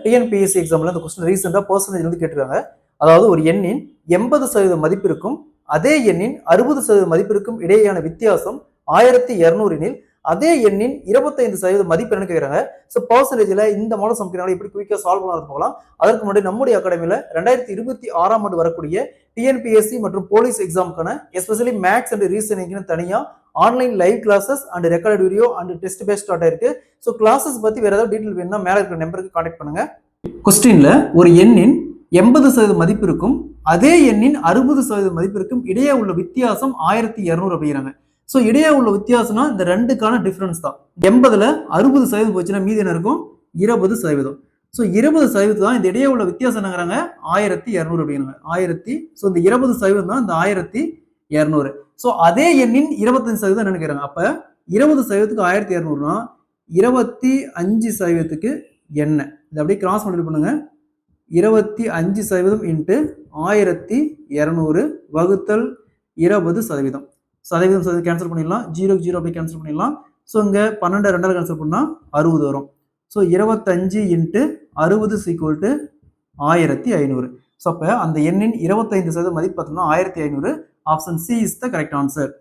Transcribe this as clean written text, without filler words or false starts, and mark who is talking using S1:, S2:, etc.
S1: TNPSC எக்ஸாம்ல இந்த question ரீசெண்டா பர்சன்டேஜ் வந்து கேட்டிருக்காங்க. அதாவது ஒரு எண்ணின் 80% மதிப்பிற்கும் அதே எண்ணின் 60% மதிப்பிற்கும் இடையேயான வித்தியாசம் 1200 எனில் அதே எண்ணின் 25% மதிப்பு என்ன கேட்கறாங்க. ஸோ பர்சன்டேஜ்ல இந்த மாடல் சம்ஸ்கிரிப்ட் எப்படி குயிக்கா சால்வ் பண்ணலாம் போகலாம். அதற்கு முன்னாடி நம்முடைய அகாடமியில 2026ஆம் ஆண்டு வரக்கூடிய டிஎன்பிஎஸ்சி மற்றும் போலீஸ் எக்ஸாமுக்கான எஸ்பெஷலி மேக்ஸ் அண்ட் ரீசனிங்னு தனியா online live classes and record video and test based start ஆயிருக்கு. ஸோ கிளாஸஸ் பத்தி வேற ஏதாவது டீடைல் வேணும்னா மேல இருக்கிற நம்பருக்கு கான்டாக்ட் பண்ணுங்க. கொஸ்டின்ல ஒரு எண்ணின் 80% மதிப்பிற்கும் அதே எண்ணின் 60% மதிப்பிற்கும் இடையே உள்ள வித்தியாசம் 1200 அப்படிங்கிறாங்க. ஸோ இடையே உள்ள வித்தியாசம்னா இந்த ரெண்டுக்கான டிஃபரன்ஸ் தான். 80ல 60% போச்சுன்னா மீதி என்ன இருக்கும்? 20%. ஸோ 20% தான் இந்த இடையே உள்ள வித்தியாசம் என்னங்கிறாங்க 1200 அப்படிங்கிறாங்க. 1000. ஸோ இந்த 20% தான் இந்த 1200. ஸோ அதே எண்ணின் 25% என்னன்னு கேட்கறாங்க. அப்ப 20%க்கு 1200னா 25%க்கு என்ன? இதை அப்படியே கிராஸ் மல்டிபிள் பண்ணுங்க. 25% இன்ட்டு 1200 வகுத்தல் 20%. சதவீதம் கேன்சல் பண்ணிடலாம். 0 அப்படியே கேன்சல் பண்ணிடலாம். ஸோ இங்க 12 2 கேன்சல் பண்ணா 60 வரும். So 25 into 60 equal to 1500. So அப்ப அந்த எண்ணின் 25% மதிப்பு பார்த்தோம்னா 1500. Option C is the correct answer.